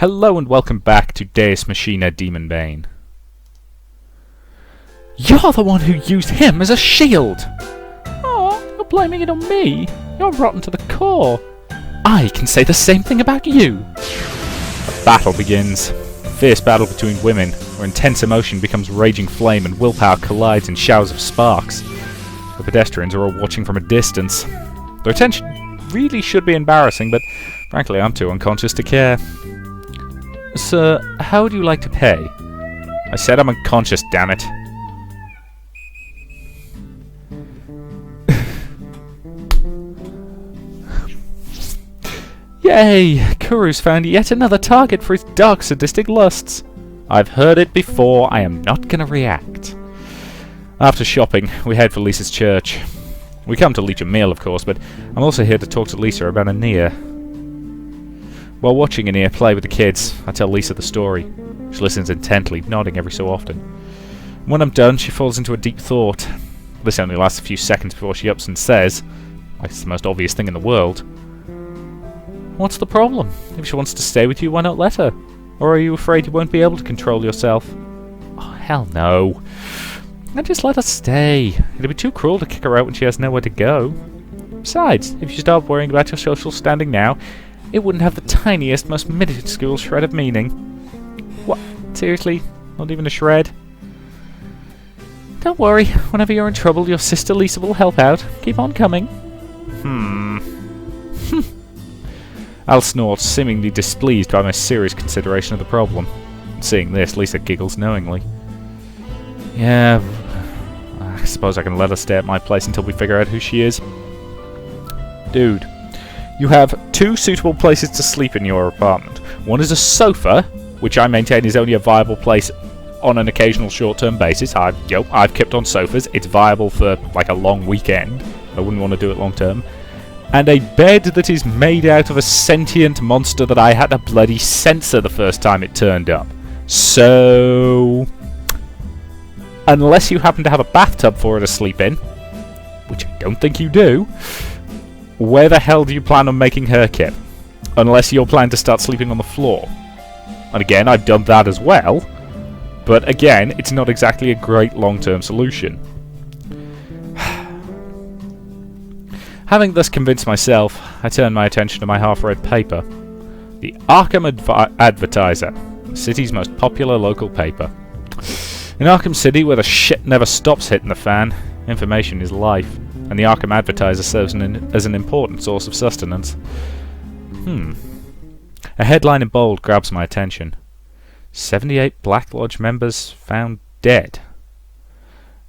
Hello and welcome back to Deus Machina Demonbane. You're the one who used him as a shield! Oh, you're blaming it on me? You're rotten to the core. I can say the same thing about you! A battle begins. A fierce battle between women, where intense emotion becomes raging flame and willpower collides in showers of sparks. The pedestrians are all watching from a distance. Their attention really should be embarrassing, but frankly I'm too unconscious to care. Sir, how would you like to pay? I said I'm unconscious, damn it. Yay! Kuru's found yet another target for his dark sadistic lusts. I've heard it before, I am not gonna react. After shopping, we head for Lisa's church. We come to leech a meal, of course, but I'm also here to talk to Lisa about Ania. While watching Ania play with the kids, I tell Lisa the story. She listens intently, nodding every so often. When I'm done, she falls into a deep thought. This only lasts a few seconds before she ups and says, like it's the most obvious thing in the world, "What's the problem? If she wants to stay with you, why not let her? Or are you afraid you won't be able to control yourself?" Oh, hell no. And just let her stay. It'd be too cruel to kick her out when she has nowhere to go. Besides, if you start worrying about your social standing now, it wouldn't have the tiniest, most minuscule shred of meaning. What? Seriously? Not even a shred? Don't worry. Whenever you're in trouble, your sister Lisa will help out. Keep on coming. Al snorts, seemingly displeased by my serious consideration of the problem. Seeing this, Lisa giggles knowingly. Yeah, I suppose I can let her stay at my place until we figure out who she is. Dude. You have 2 suitable places to sleep in your apartment. One is a sofa, which I maintain is only a viable place on an occasional short-term basis. I've kept on sofas. It's viable for like a long weekend. I wouldn't want to do it long-term. And a bed that is made out of a sentient monster that I had to bloody censor the first time it turned up. So, unless you happen to have a bathtub for her to sleep in, which I don't think you do, where the hell do you plan on making her kip? Unless you're planning to start sleeping on the floor. And again, I've done that as well. But again, it's not exactly a great long-term solution. Having thus convinced myself, I turn my attention to my half-read paper. The Arkham Advertiser, the city's most popular local paper. In Arkham City, where the shit never stops hitting the fan, information is life. And the Arkham Advertiser serves as an important source of sustenance. A headline in bold grabs my attention. 78 Black Lodge members found dead.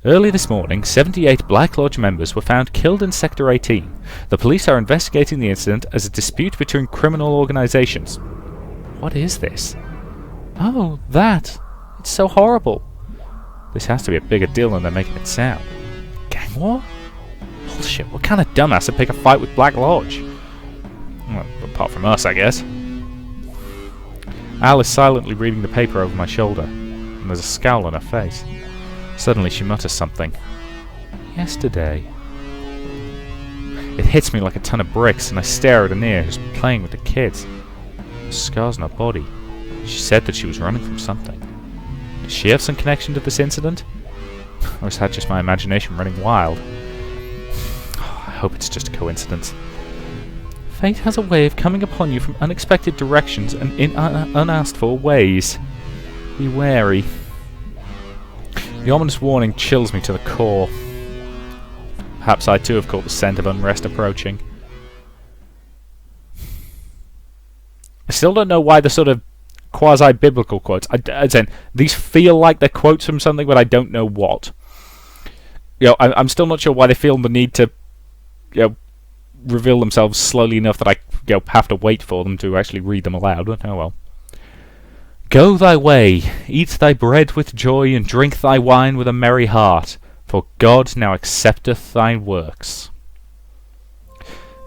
Early this morning, 78 Black Lodge members were found killed in Sector 18. The police are investigating the incident as a dispute between criminal organizations. What is this? Oh, that. It's so horrible. This has to be a bigger deal than they're making it sound. Gang war? Bullshit, what kind of dumbass would pick a fight with Black Lodge? Well, apart from us, I guess. Al is silently reading the paper over my shoulder, and there's a scowl on her face. Suddenly she mutters something. Yesterday. It hits me like a ton of bricks, and I stare at Ania, who's playing with the kids. The scars on her body. She said that she was running from something. Does she have some connection to this incident? Or is that just my imagination running wild? I hope it's just a coincidence. Fate has a way of coming upon you from unexpected directions and in unasked for ways. Be wary. The ominous warning chills me to the core. Perhaps I too have caught the scent of unrest approaching. I still don't know why the sort of quasi-biblical quotes. These feel like they're quotes from something, but I don't know what. I'm still not sure why they feel the need to reveal themselves slowly enough that I have to wait for them to actually read them aloud, but oh well. Go thy way, eat thy bread with joy, and drink thy wine with a merry heart, for God now accepteth thy works.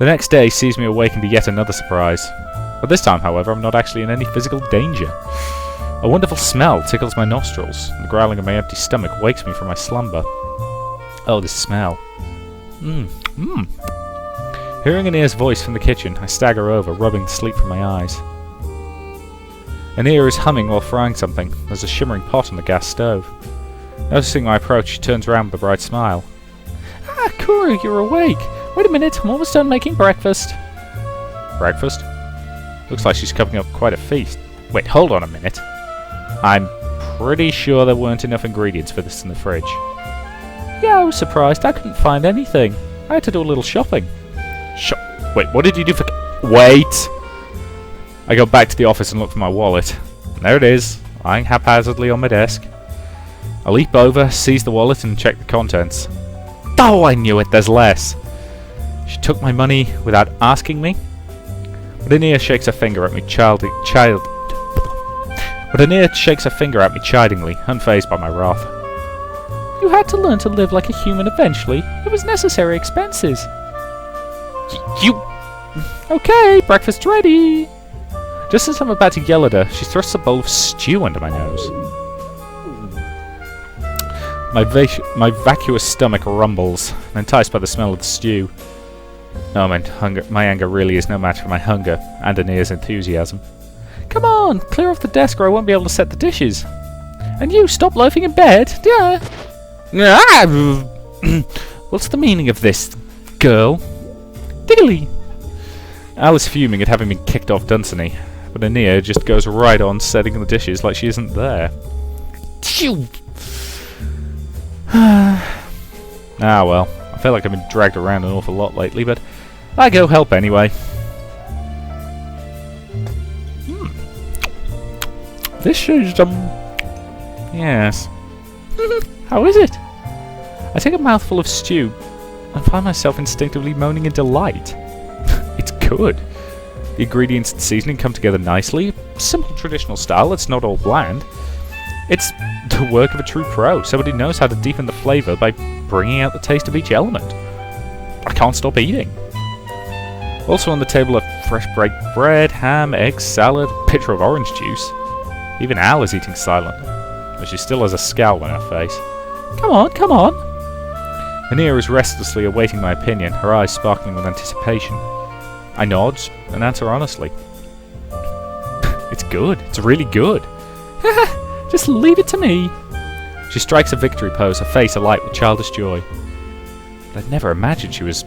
The next day sees me awaken to yet another surprise. But this time, however, I'm not actually in any physical danger. A wonderful smell tickles my nostrils, and the growling of my empty stomach wakes me from my slumber. Oh, this smell. Hearing Ania's voice from the kitchen, I stagger over, rubbing the sleep from my eyes. Ennea is humming while frying something. There's a shimmering pot on the gas stove. Noticing my approach, she turns around with a bright smile. Ah, Kuru, you're awake! Wait a minute, I'm almost done making breakfast. Breakfast? Looks like she's cooking up quite a feast. Wait, hold on a minute. I'm pretty sure there weren't enough ingredients for this in the fridge. Yeah, I was surprised. I couldn't find anything. I had to do a little shopping. Wait, what did you do for... Wait! I go back to the office and look for my wallet. And there it is, lying haphazardly on my desk. I leap over, seize the wallet and check the contents. Oh, I knew it, there's less! She took my money without asking me? But Ania shakes her finger at me chidingly, unfazed by my wrath. You had to learn to live like a human eventually. It was necessary expenses. You... Okay, breakfast's ready! Just as I'm about to yell at her, she thrusts a bowl of stew under my nose. My vacuous stomach rumbles, enticed by the smell of the stew. Oh, my anger really is no match for my hunger, and Enea's enthusiasm. Come on, clear off the desk or I won't be able to set the dishes. And you, stop loafing in bed! Yeah. What's the meaning of this, girl? Diggly! Al is fuming at having been kicked off Dunsany, but Ania just goes right on setting the dishes like she isn't there. Ah well, I feel like I've been dragged around an awful lot lately, but I go help anyway. This is, yes. How is it? I take a mouthful of stew and find myself instinctively moaning in delight. It's good. The ingredients and seasoning come together nicely. Simple traditional style, it's not all bland. It's the work of a true pro. Somebody knows how to deepen the flavour by bringing out the taste of each element. I can't stop eating. Also on the table are fresh baked bread, ham, eggs, salad, a pitcher of orange juice. Even Al is eating silently, but she still has a scowl on her face. Come on, come on! Ania is restlessly awaiting my opinion, her eyes sparkling with anticipation. I nod and answer honestly. It's good. It's really good. Just leave it to me. She strikes a victory pose, her face alight with childish joy. But I'd never imagined she was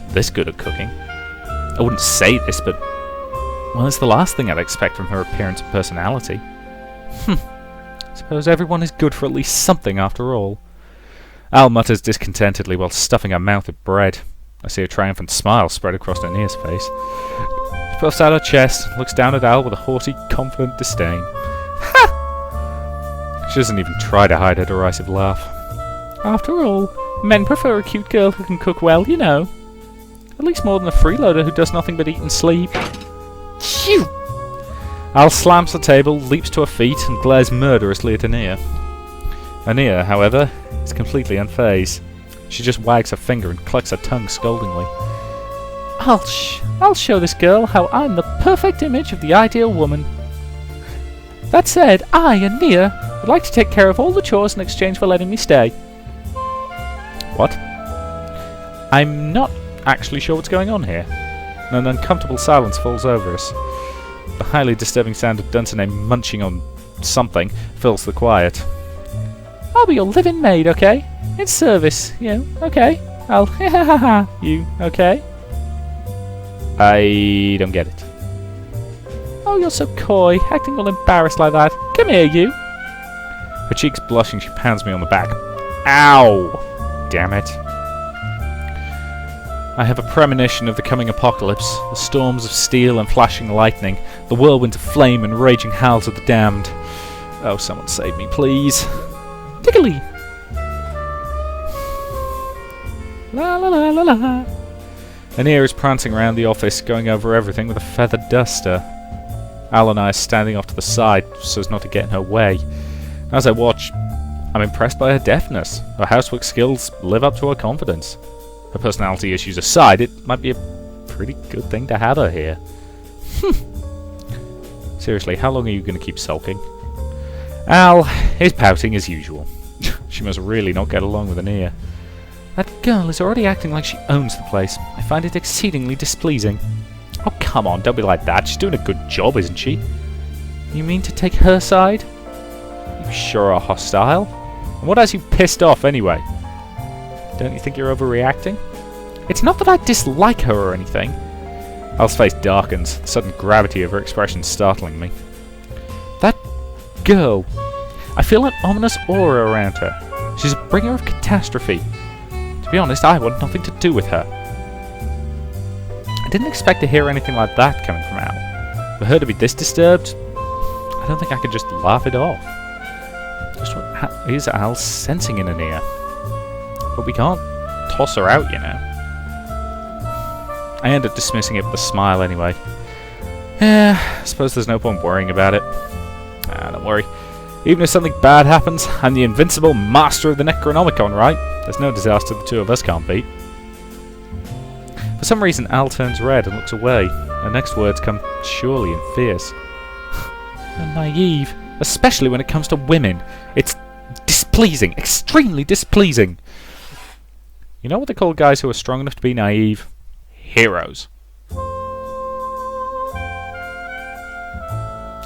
this good at cooking. I wouldn't say this, but... well, it's the last thing I'd expect from her appearance and personality. Suppose everyone is good for at least something after all. Al mutters discontentedly while stuffing her mouth with bread. I see a triumphant smile spread across Enia's face. She puffs out her chest, looks down at Al with a haughty, confident disdain. Ha! She doesn't even try to hide her derisive laugh. After all, men prefer a cute girl who can cook well, you know. At least more than a freeloader who does nothing but eat and sleep. Phew! Al slams the table, leaps to her feet, and glares murderously at Ania. Ania, however, is completely unfazed. She just wags her finger and clucks her tongue scoldingly. I'll show this girl how I'm the perfect image of the ideal woman. That said, I, Ania, would like to take care of all the chores in exchange for letting me stay. What? I'm not actually sure what's going on here. An uncomfortable silence falls over us. The highly disturbing sound of Dunsany munching on something fills the quiet. I'll be your live-in maid, okay? In service, you, okay? I'll you, okay? I don't get it. Oh, you're so coy, acting all embarrassed like that. Come here, you. Her cheeks blushing, she pounds me on the back. Ow! Damn it. I have a premonition of the coming apocalypse, the storms of steel and flashing lightning, the whirlwind of flame and raging howls of the damned. Oh, someone save me, please. Tickly! La la la la la. Ania is prancing around the office, going over everything with a feathered duster. Al and I are standing off to the side so as not to get in her way. As I watch, I'm impressed by her deftness. Her housework skills live up to her confidence. Her personality issues aside, it might be a pretty good thing to have her here. Seriously, how long are you going to keep sulking? Al is pouting as usual. She must really not get along with Ania. That girl is already acting like she owns the place. I find it exceedingly displeasing. Oh, come on, don't be like that. She's doing a good job, isn't she? You mean to take her side? You sure are hostile. And what has you pissed off anyway? Don't you think you're overreacting? It's not that I dislike her or anything. Al's face darkens, the sudden gravity of her expression startling me. That girl. I feel an ominous aura around her. She's a bringer of catastrophe. To be honest, I want nothing to do with her. I didn't expect to hear anything like that coming from Al. For her to be this disturbed, I don't think I could just laugh it off. Just what is Al sensing in Ania? But we can't toss her out, you know. I end up dismissing it with a smile anyway. Yeah, I suppose there's no point worrying about it. Don't worry. Even if something bad happens, I'm the invincible master of the Necronomicon, right? There's no disaster the two of us can't beat. For some reason, Al turns red and looks away. Her next words come surely and fierce. You're naive, especially when it comes to women. It's displeasing, extremely displeasing. You know what they call guys who are strong enough to be naive? Heroes.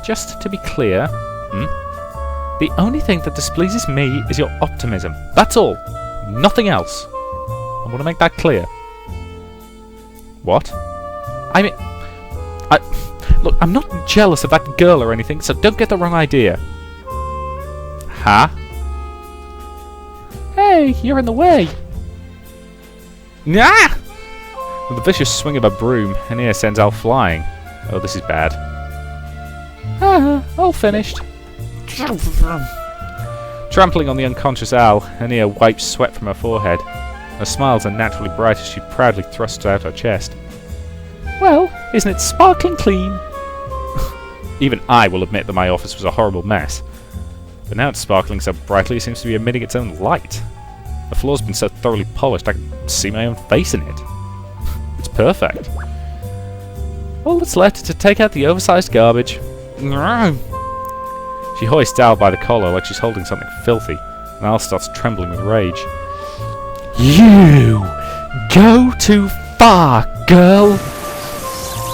Just to be clear, the only thing that displeases me is your optimism. That's all. Nothing else. I want to make that clear. What? I mean... Look, I'm not jealous of that girl or anything, so don't get the wrong idea. Huh? Hey, you're in the way. Nah! With a vicious swing of a broom, Ennea sends Al flying. Oh, this is bad. All finished. Trampling on the unconscious Al, Ennea wipes sweat from her forehead. Her smiles are naturally bright as she proudly thrusts out her chest. Well, isn't it sparkling clean? Even I will admit that my office was a horrible mess. But now it's sparkling so brightly it seems to be emitting its own light. The floor's been so thoroughly polished I can see my own face in it. It's perfect. All that's left is to take out the oversized garbage. She hoists Al by the collar like she's holding something filthy, and Al starts trembling with rage. You go too far, girl!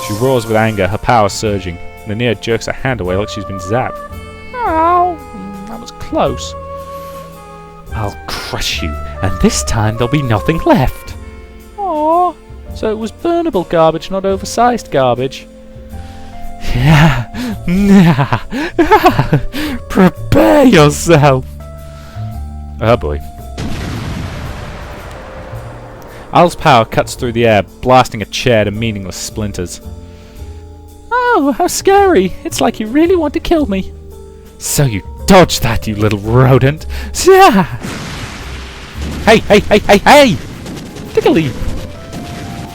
She roars with anger, her power surging, and Ennea jerks her hand away like she's been zapped. Ow! That was close. I'll crush you, and this time there'll be nothing left. Aww. So it was burnable garbage, not oversized garbage. Yeah. Prepare yourself. Oh boy. Al's power cuts through the air, blasting a chair to meaningless splinters. Oh, how scary! It's like you really want to kill me. So you dodged that, you little rodent. Yeah. Hey, hey, hey, hey, hey! Tickly!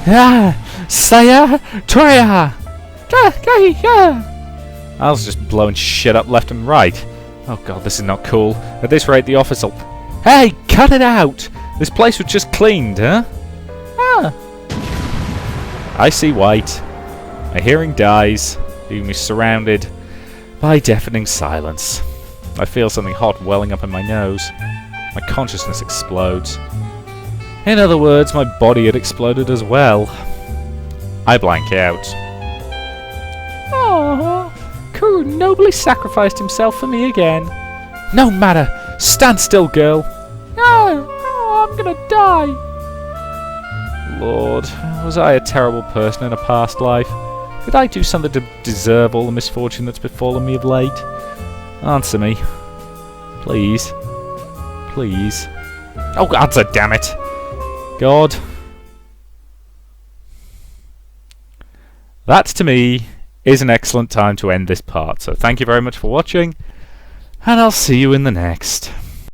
Ah, Saya, Troya! Al's just blowing shit up left and right. Oh god, this is not cool. At this rate, the office will... Hey, cut it out! This place was just cleaned, huh? Ah. I see white. My hearing dies, leaving me surrounded by deafening silence. I feel something hot welling up in my nose. My consciousness explodes. In other words, my body had exploded as well. I blank out. Oh, Kuru nobly sacrificed himself for me again. No matter. Stand still, girl. Oh, I'm gonna die. Lord, was I a terrible person in a past life? Did I do something to deserve all the misfortune that's befallen me of late? Answer me. Please. Please. Oh, answer, damn it! God. That, to me, is an excellent time to end this part. So thank you very much for watching, and I'll see you in the next.